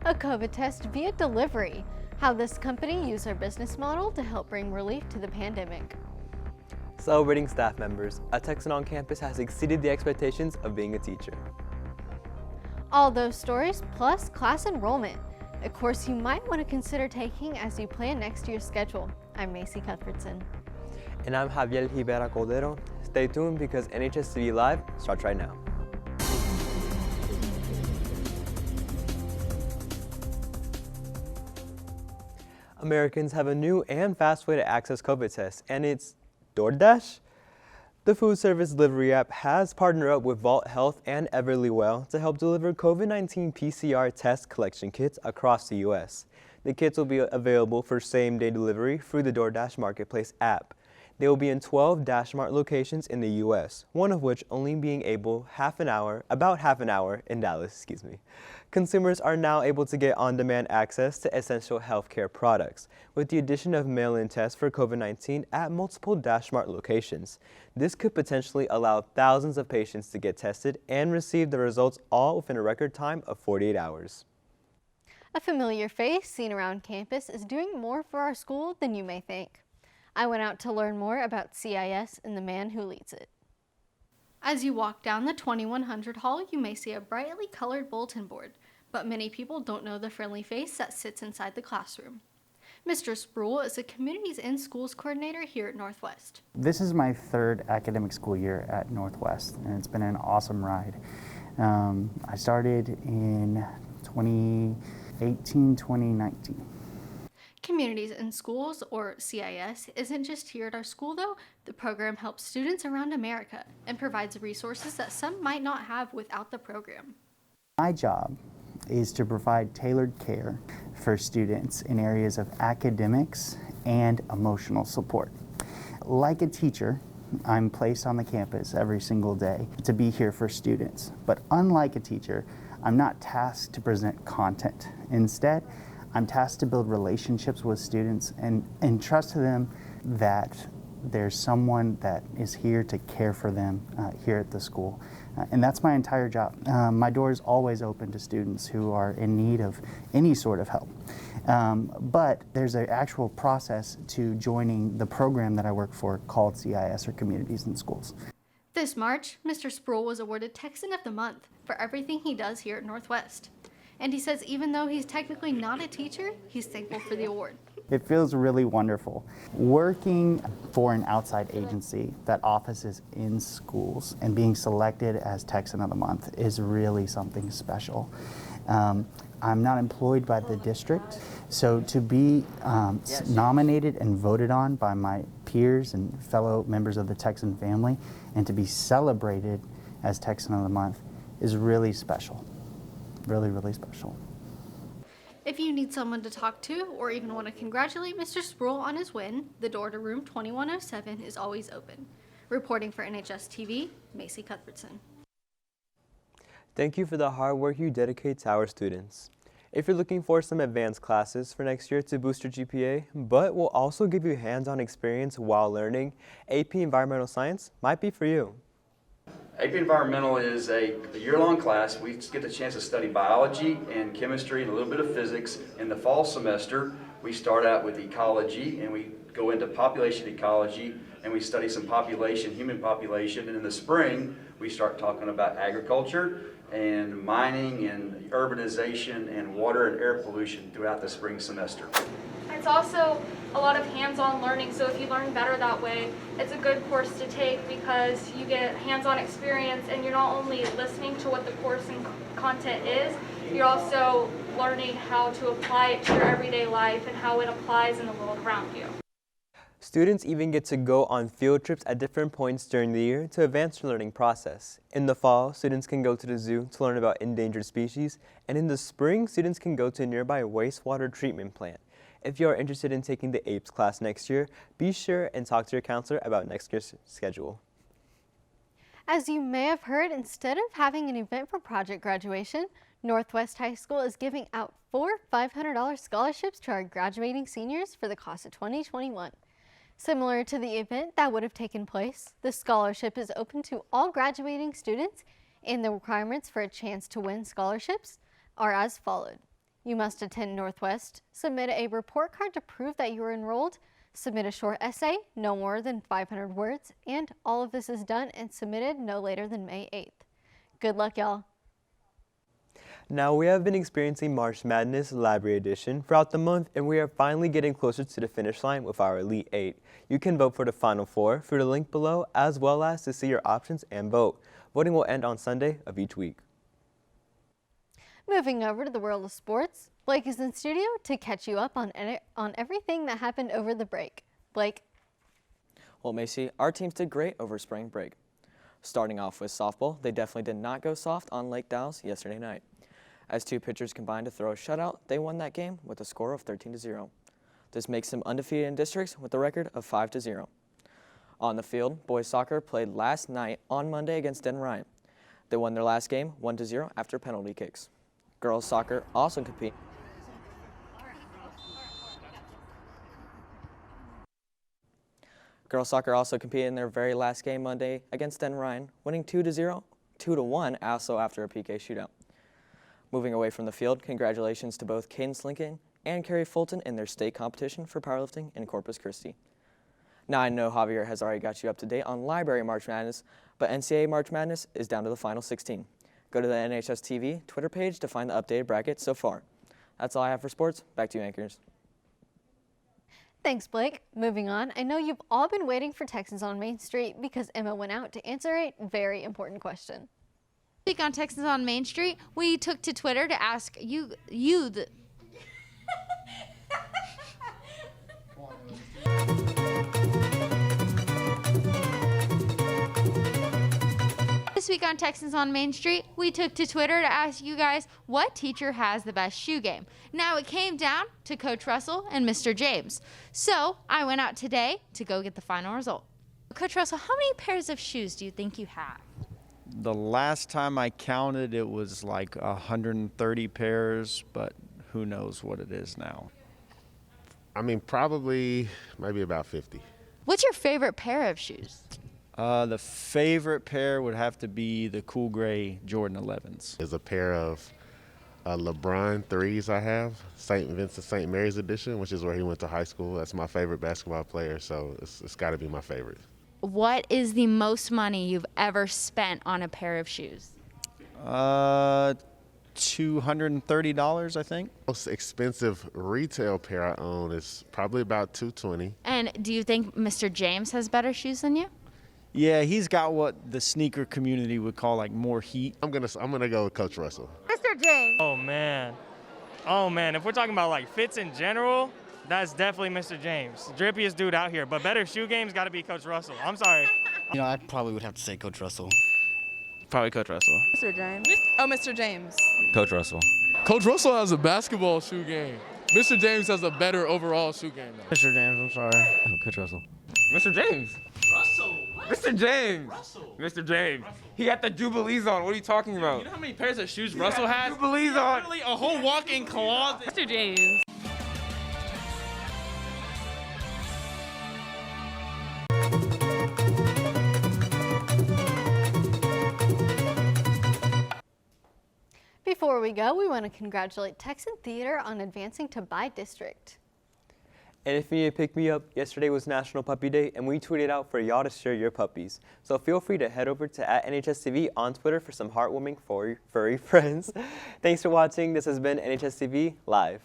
A COVID test via delivery. How this company used their business model to help bring relief to the pandemic. Celebrating staff members, a Texan on campus has exceeded the expectations of being a teacher. All those stories plus class enrollment, a course you might want to consider taking as you plan next year's schedule. I'm Macy Cuthbertson. And I'm Javier Rivera Cordero. Stay tuned because NHSTV Live starts right now. Americans have a new and fast way to access COVID tests, and it's DoorDash. The food service delivery app has partnered up with Vault Health and Everlywell to help deliver COVID-19 PCR test collection kits across the U.S. The kits will be available for same-day delivery through the DoorDash Marketplace app. They will be in 12 DashMart locations in the U.S., one of which only being about half an hour in Dallas, Consumers are now able to get on-demand access to essential healthcare products, with the addition of mail-in tests for COVID-19 at multiple DashMart locations. This could potentially allow thousands of patients to get tested and receive the results all within a record time of 48 hours. A familiar face seen around campus is doing more for our school than you may think. I went out to learn more about CIS and the man who leads it. As you walk down the 2100 hall, you may see a brightly colored bulletin board, but many people don't know the friendly face that sits inside the classroom. Mr. Sproul is a Communities in Schools coordinator here at Northwest. This is my third academic school year at Northwest, and it's been an awesome ride. I started in 2018, 2019. Communities in Schools, or CIS, isn't just here at our school though. The program helps students around America and provides resources that some might not have without the program. My job is to provide tailored care for students in areas of academics and emotional support. Like a teacher, I'm placed on the campus every single day to be here for students. But unlike a teacher, I'm not tasked to present content. Instead, I'm tasked to build relationships with students and entrust to them that there's someone that is here to care for them here at the school. And that's my entire job. My door is always open to students who are in need of any sort of help. But there's an actual process to joining the program that I work for called CIS, or Communities in Schools. This March, Mr. Sproul was awarded Texan of the Month for everything he does here at Northwest. And he says even though he's technically not a teacher, he's thankful for the award. It feels really wonderful. Working for an outside agency that offices in schools and being selected as Texan of the Month is really something special. I'm not employed by the district, so to be nominated and voted on by my peers and fellow members of the Texan family and to be celebrated as Texan of the Month is really special. Really, really special. If you need someone to talk to or even want to congratulate Mr. Sproul on his win, the door to room 2107 is always open. Reporting for NHSTV, Macy Cuthbertson. Thank you for the hard work you dedicate to our students. If you're looking for some advanced classes for next year to boost your GPA, but will also give you hands-on experience while learning, AP Environmental Science might be for you. AP Environmental is a year-long class. We get the chance to study biology and chemistry and a little bit of physics. In the fall semester, we start out with ecology and we go into population ecology and we study some population, human population. And in the spring, we start talking about agriculture and mining and urbanization and water and air pollution throughout the spring semester. It's also a lot of hands-on learning, so if you learn better that way, it's a good course to take because you get hands-on experience and you're not only listening to what the course and content is, you're also learning how to apply it to your everyday life and how it applies in the world around you. Students even get to go on field trips at different points during the year to advance their learning process. In the fall, students can go to the zoo to learn about endangered species, and in the spring, students can go to a nearby wastewater treatment plant. If you are interested in taking the APES class next year, be sure and talk to your counselor about next year's schedule. As you may have heard, instead of having an event for project graduation, Northwest High School is giving out 4 $500 scholarships to our graduating seniors for the class of 2021. Similar to the event that would have taken place, the scholarship is open to all graduating students, and the requirements for a chance to win scholarships are as followed. You must attend Northwest, submit a report card to prove that you are enrolled, submit a short essay, no more than 500 words, and all of this is done and submitted no later than May 8th. Good luck, y'all. Now, we have been experiencing March Madness Library Edition throughout the month, and we are finally getting closer to the finish line with our Elite 8. You can vote for the Final Four through the link below, as well as to see your options and vote. Voting will end on Sunday of each week. Moving over to the world of sports, Blake is in studio to catch you up on everything that happened over the break. Blake. Well, Macy, our teams did great over spring break. Starting off with softball, they definitely did not go soft on Lake Dallas yesterday night. As two pitchers combined to throw a shutout, they won that game with a score of 13-0. This makes them undefeated in districts with a record of 5-0. On the field, boys soccer played last night on Monday against Den Ryan. They won their last game 1-0 after penalty kicks. Girls soccer also compete. Girls soccer also competed in their very last game Monday against Den Ryan, winning 2-1 also after a PK shootout. Moving away from the field, congratulations to both Cadence Lincoln and Carrie Fulton in their state competition for powerlifting in Corpus Christi. Now, I know Javier has already got you up to date on Library March Madness, but NCAA March Madness is down to the final 16. Go to the NHSTV Twitter page to find the updated bracket so far. That's all I have for sports. Back to you, anchors. Thanks, Blake. Moving on, I know you've all been waiting for Texans on Main Street because Emma went out to answer a very important question. This week on Texans on Main Street, we took to Twitter to ask you the This week on Texans on Main Street, we took to Twitter to ask you guys what teacher has the best shoe game. Now it came down to Coach Russell and Mr. James. So I went out today to go get the final result. Coach Russell, how many pairs of shoes do you think you have? The last time I counted, it was like 130 pairs, but who knows what it is now. I mean, probably maybe about 50. What's your favorite pair of shoes? The favorite pair would have to be the cool gray Jordan 11s. There's a pair of LeBron 3s I have, St. Vincent St. Mary's edition, which is where he went to high school. That's my favorite basketball player, so it's got to be my favorite. What is the most money you've ever spent on a pair of shoes? $230, I think. Most expensive retail pair I own is probably about $220. And do you think Mr. James has better shoes than you? Yeah, he's got what the sneaker community would call like more heat. I'm gonna go with Coach Russell. Mr. James. Oh man, if we're talking about like fits in general, that's definitely Mr. James. Drippiest dude out here, but better shoe game's got to be Coach Russell. I'm sorry. You know, I probably would have to say Coach Russell. Probably Coach Russell. Mr. James. Oh, Mr. James. Coach Russell. Coach Russell has a basketball shoe game. Mr. James has a better overall shoe game, though. Mr. James, I'm sorry. Oh, Coach Russell. Mr. James. Russell. Mr. James. Russell. Mr. James. Russell. He got the Jubilees on. What are you talking about? You know how many pairs of shoes Russell has? Jubilees on. Literally a whole walk-in closet. Mr. James. Before we go, we want to congratulate Texan Theater on advancing to by district. And if you need to pick me up, yesterday was National Puppy Day, and we tweeted out for y'all to share your puppies. So feel free to head over to @NHSTV on Twitter for some heartwarming furry friends. Thanks for watching. This has been NHSTV Live.